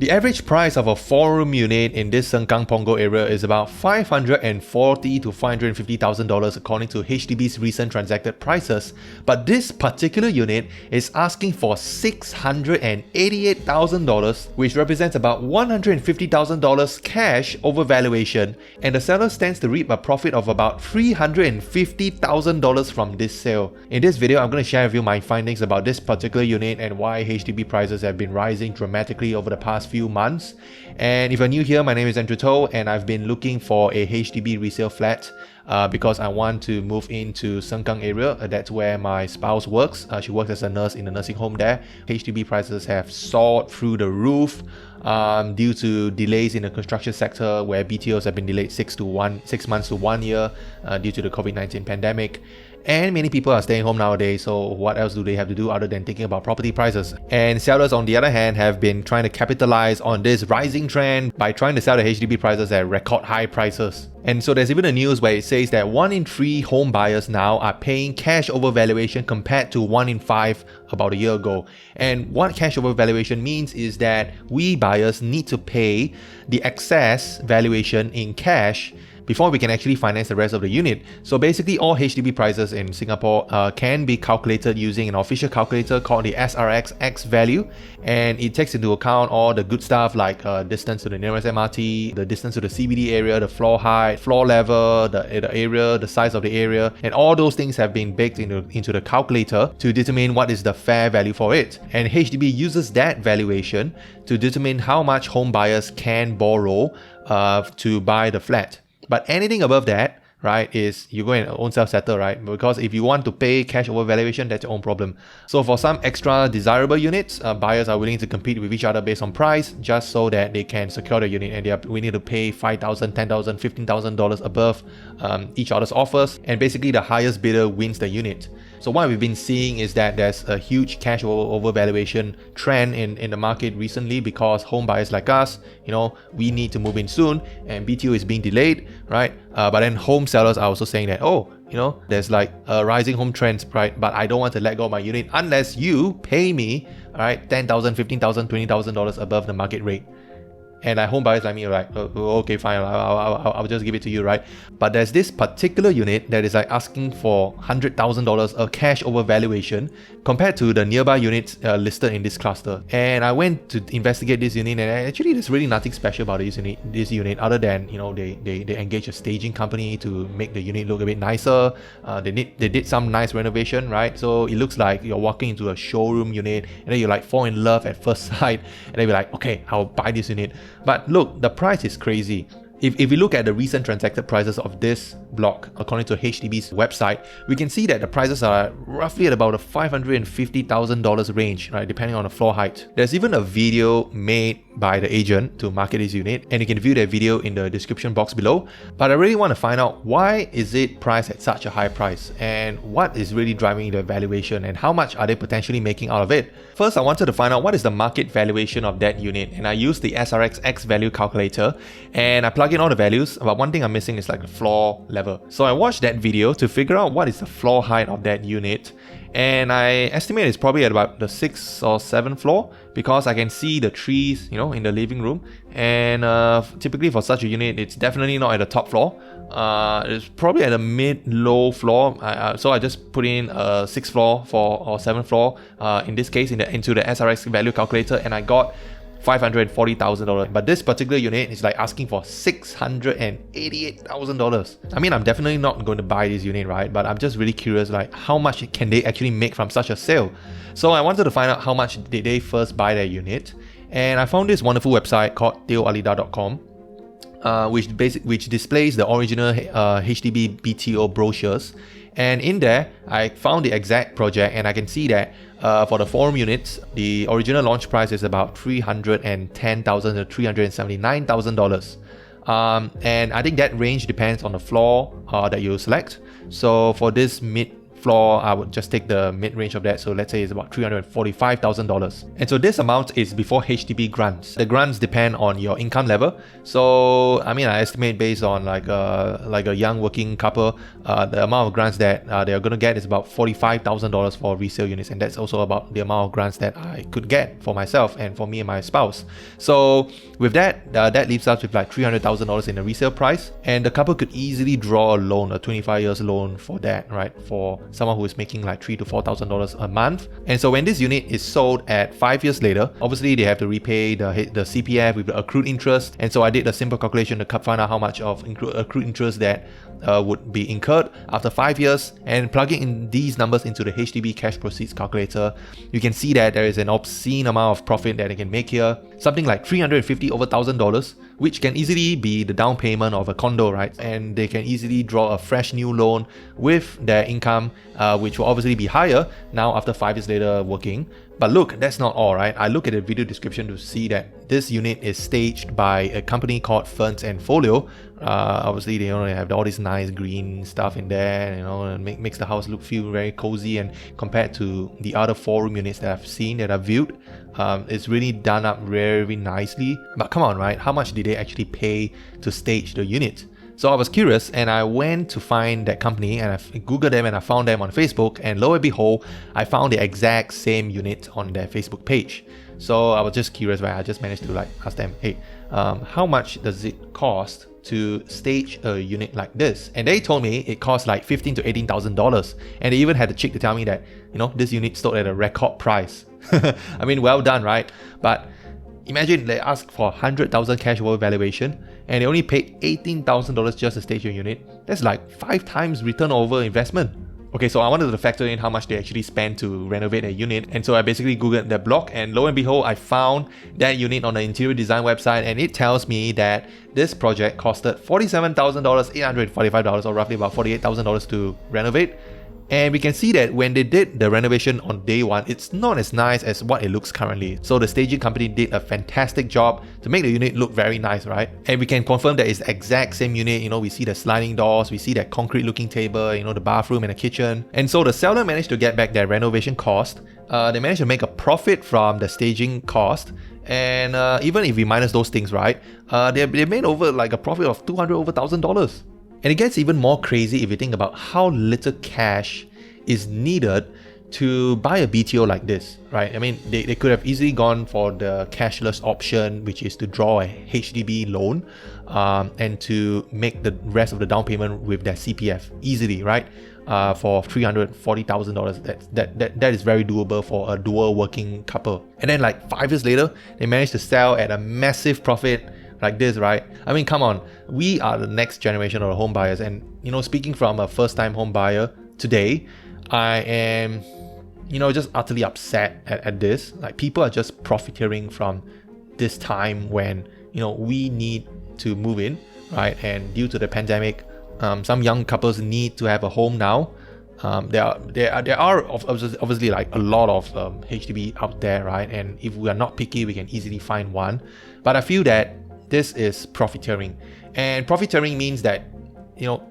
The average price of a 4-room unit in this Sengkang Punggol area is about $540,000 to $550,000 according to HDB's recent transacted prices, but this particular unit is asking for $688,000, which represents about $150,000 cash over valuation, and the seller stands to reap a profit of about $350,000 from this sale. In this video, I'm going to share with you my findings about this particular unit and why HDB prices have been rising dramatically over the past few months. And if you're new here, my name is Andrew Toh, and I've been looking for a HDB resale flat because I want to move into Sengkang area. That's where my spouse works. She works as a nurse in a nursing home there. HDB prices have soared through the roof due to delays in the construction sector, where BTOs have been delayed 6 months to 1 year due to the COVID-19 pandemic. And many people are staying home nowadays, so what else do they have to do other than thinking about property prices? And sellers, on the other hand, have been trying to capitalize on this rising trend by trying to sell the HDB prices at record high prices. And so there's even a news where it says that 1 in 3 home buyers now are paying cash over valuation compared to 1 in 5 about a year ago. And what cash over valuation means is that we buyers need to pay the excess valuation in cash before we can actually finance the rest of the unit. So basically, all HDB prices in Singapore can be calculated using an official calculator called the SRX X value, and it takes into account all the good stuff like distance to the nearest MRT, the distance to the CBD area, the floor height, floor level, the area, the size of the area, and all those things have been baked into the calculator to determine what is the fair value for it. And HDB uses that valuation to determine how much home buyers can borrow to buy the flat. But anything above that, right, is you go and own self-settle, right? Because if you want to pay cash over valuation, that's your own problem. So for some extra desirable units, buyers are willing to compete with each other based on price just so that they can secure the unit, and they are willing to pay $5,000, $10,000, $15,000 above each other's offers, and basically the highest bidder wins the unit. So what we've been seeing is that there's a huge cash over valuation trend in the market recently because home buyers like us, we need to move in soon and BTO is being delayed, right? But then home sellers are also saying that, there's like a rising home trend, right? But I don't want to let go of my unit unless you pay me, all right, $10,000, $15,000, $20,000 above the market rate. And home buyers like me are like, okay, fine, I'll just give it to you, right? But there's this particular unit that is like asking for $100,000 of cash over valuation compared to the nearby units listed in this cluster. And I went to investigate this unit, and actually there's really nothing special about this unit other than, they engage a staging company to make the unit look a bit nicer. They did some nice renovation, right? So it looks like you're walking into a showroom unit and then you like fall in love at first sight, and then you're like, okay, I'll buy this unit. But look, the price is crazy. If we look at the recent transacted prices of this block, according to HDB's website, we can see that the prices are roughly at about a $550,000 range, right, depending on the floor height. There's even a video made by the agent to market this unit, and you can view that video in the description box below. But I really want to find out, why is it priced at such a high price, and what is really driving the valuation, and how much are they potentially making out of it? First, I wanted to find out what is the market valuation of that unit, and I used the SRX X value calculator, and I plug in all the values, but one thing I'm missing is like the floor level. So I watched that video to figure out what is the floor height of that unit, and I estimate it's probably at about the 6th or 7th floor because I can see the trees, in the living room. And typically for such a unit, it's definitely not at the top floor. It's probably at a mid-low floor. So I just put in a 6th floor or 7th floor in this case into the SRX value calculator, and I got $540,000. But this particular unit is like asking for $688,000. I mean, I'm definitely not going to buy this unit, right? But I'm just really curious, like, how much can they actually make from such a sale? So I wanted to find out how much did they first buy their unit. And I found this wonderful website called teohalida.com, which displays the original HDB BTO brochures. And in there, I found the exact project, and I can see that for the 4-room units, the original launch price is about $310,000 to $379,000. And I think that range depends on the floor that you select. So for this mid floor, I would just take the mid-range of that. So let's say it's about $345,000. And so this amount is before HDB grants. The grants depend on your income level. So I mean, I estimate based on like a young working couple, the amount of grants that they're going to get is about $45,000 for resale units. And that's also about the amount of grants that I could get for myself and for me and my spouse. So with that, that leaves us with like $300,000 in the resale price. And the couple could easily draw a loan, a 25 years loan for that, right? For someone who is making like $3,000 to $4,000 a month. And so when this unit is sold at 5 years later, obviously they have to repay the CPF with the accrued interest. And so I did a simple calculation to find out how much of accrued interest that would be incurred after 5 years, and plugging in these numbers into the HDB cash proceeds calculator, you can see that there is an obscene amount of profit that they can make here, something like $350 over $1,000, which can easily be the down payment of a condo, right? And they can easily draw a fresh new loan with their income, which will obviously be higher now after 5 years later working. But look, that's not all, right? I look at the video description to see that this unit is staged by a company called Ferns and Folio. Obviously, they have all this nice green stuff in there, and makes the house feel very cozy. And compared to the other 4-room units that I've seen, that I've viewed, it's really done up very nicely. But come on, right? How much did they actually pay to stage the unit? So I was curious and I went to find that company, and I googled them and I found them on Facebook, and lo and behold, I found the exact same unit on their Facebook page. So I was just curious, right? I just managed to ask them, hey, how much does it cost to stage a unit like this? And they told me it costs like $15,000 to $18,000, and they even had the cheek to tell me that this unit sold at a record price. I mean, well done, right? But imagine they asked for $100,000 cash over valuation, and they only paid $18,000 just to stage a unit. That's like 5 times return over investment. Okay, so I wanted to factor in how much they actually spent to renovate a unit, and so I basically googled their blog, and lo and behold, I found that unit on the interior design website, and it tells me that this project costed $47,845, or roughly about $48,000 to renovate. And we can see that when they did the renovation on day one, it's not as nice as what it looks currently. So the staging company did a fantastic job to make the unit look very nice, right? And we can confirm that it's the exact same unit. We see the sliding doors, we see that concrete looking table, the bathroom and the kitchen. And so the seller managed to get back their renovation cost. They managed to make a profit from the staging cost. And even if we minus those things, right, they made over like a profit of $200 over $1,000. And it gets even more crazy if you think about how little cash is needed to buy a BTO like this, right? I mean, they could have easily gone for the cashless option, which is to draw a HDB loan and to make the rest of the down payment with their CPF easily, right? For $340,000. That is very doable for a dual working couple. And then like 5 years later, they managed to sell at a massive profit like this, right? I mean, come on, we are the next generation of home buyers, and speaking from a first-time home buyer today, I am just utterly upset at this. Like, people are just profiteering from this time when we need to move in, right? And due to the pandemic, some young couples need to have a home now. There are obviously like a lot of HDB out there, right? And if we are not picky, we can easily find one. But I feel that this is profiteering, and profiteering means that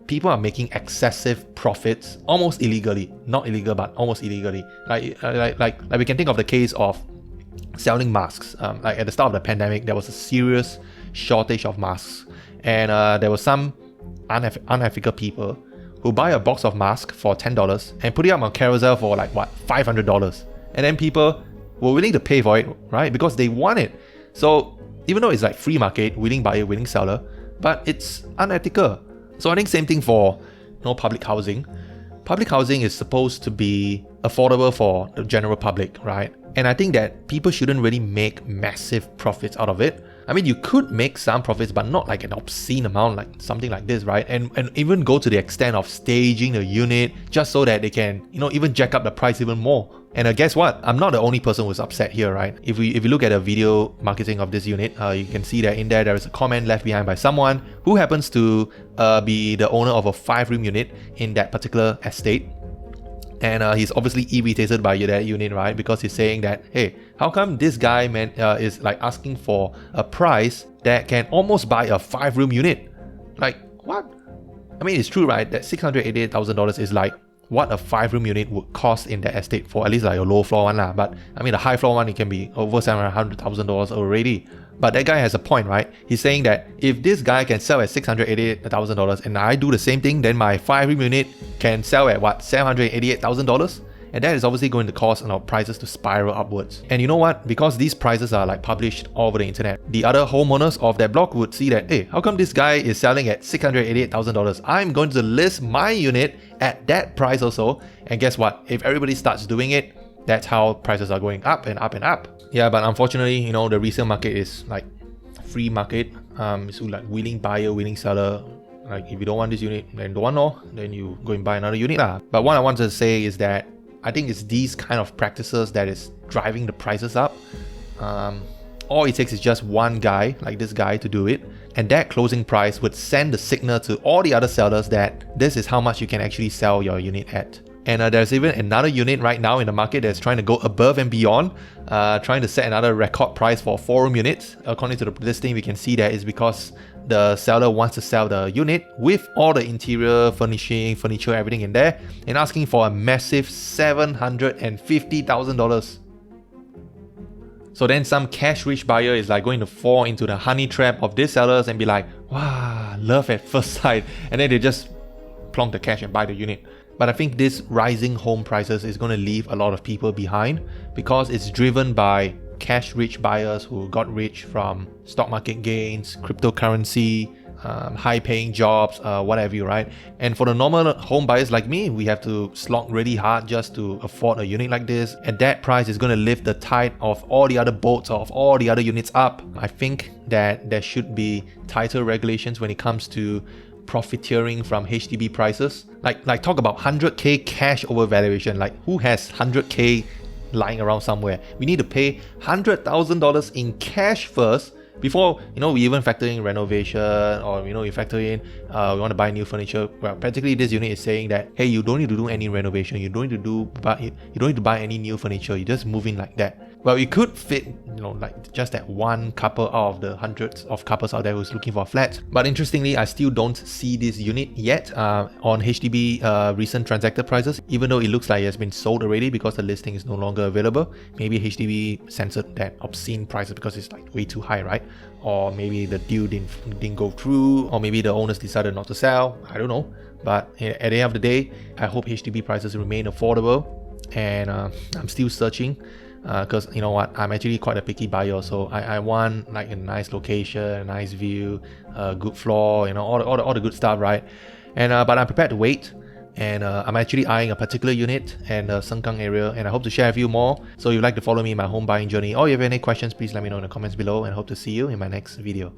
people are making excessive profits almost illegally, not illegal but almost illegally. Like we can think of the case of selling masks. Like at the start of the pandemic, there was a serious shortage of masks, and there were some unethical people who buy a box of masks for $10 and put it up on Carousell for like $500, and then people were willing to pay for it, right? Because they want it. So even though it's like free market, willing buyer, willing seller, but it's unethical. So I think same thing for public housing. Public housing is supposed to be affordable for the general public, right? And I think that people shouldn't really make massive profits out of it. I mean, you could make some profits, but not like an obscene amount, like something like this, right? And even go to the extent of staging the unit just so that they can, even jack up the price even more. And guess what? I'm not the only person who's upset here, right? If you look at the video marketing of this unit, you can see that in there is a comment left behind by someone who happens to be the owner of a 5-room unit in that particular estate. And he's obviously irritated by that unit, right? Because he's saying that, hey, how come this guy is like asking for a price that can almost buy a 5-room unit? Like, what? I mean, it's true, right? That $688,000 is like what a 5-room unit would cost in that estate for at least like a low floor one lah. But I mean the high floor one, it can be over $700,000 already. But that guy has a point, right? He's saying that if this guy can sell at $688,000 and I do the same thing, then my 5-room unit can sell at what, $788,000? And that is obviously going to cause prices to spiral upwards. And you know what? Because these prices are like published all over the internet, the other homeowners of that block would see that, hey, how come this guy is selling at $688,000? I'm going to list my unit at that price also. And guess what? If everybody starts doing it, that's how prices are going up and up and up. Yeah, but unfortunately, the resale market is like free market. It's like willing buyer, willing seller. Like if you don't want this unit, then don't want no, then you go and buy another unit lah. But what I want to say is that I think it's these kind of practices that is driving the prices up. All it takes is just one guy, like this guy, to do it. And that closing price would send the signal to all the other sellers that this is how much you can actually sell your unit at. And there's even another unit right now in the market that's trying to go above and beyond, trying to set another record price for 4-room units. According to the listing, we can see that it's because the seller wants to sell the unit with all the interior furnishing, furniture, everything in there, and asking for a massive $750,000. So then some cash-rich buyer is like going to fall into the honey trap of these sellers and be like, wow, love at first sight, and then they just plonk the cash and buy the unit. But I think this rising home prices is going to leave a lot of people behind because it's driven by cash-rich buyers who got rich from stock market gains, cryptocurrency, high-paying jobs, whatever you, right? And for the normal home buyers like me, we have to slog really hard just to afford a unit like this. And that price is going to lift the tide of all the other boats, of all the other units up. I think that there should be tighter regulations when it comes to profiteering from HDB prices. Like talk about 100k cash over valuation. Like who has 100k lying around somewhere? We need to pay $100,000 in cash first before we even factor in renovation, or you factor in we want to buy new furniture. Well, practically this unit is saying that, hey, you don't need to do any renovation, you don't need to buy any new furniture, you just move in like that. Well, it could fit like just that one couple out of the hundreds of couples out there who's looking for a flat. But interestingly, I still don't see this unit yet on HDB recent transacted prices, even though it looks like it has been sold already because the listing is no longer available. Maybe HDB censored that obscene prices because it's like way too high, right? Or maybe the deal didn't go through, or maybe the owners decided not to sell. I don't know. But at the end of the day, I hope HDB prices remain affordable, and I'm still searching. Because you know what, I'm actually quite a picky buyer, so I want like a nice location, a nice view, a good floor, all the good stuff, right? And but I'm prepared to wait, and I'm actually eyeing a particular unit in the Sengkang area, and I hope to share with you more. So if you'd like to follow me in my home buying journey, or if you have any questions, please let me know in the comments below, and I hope to see you in my next video.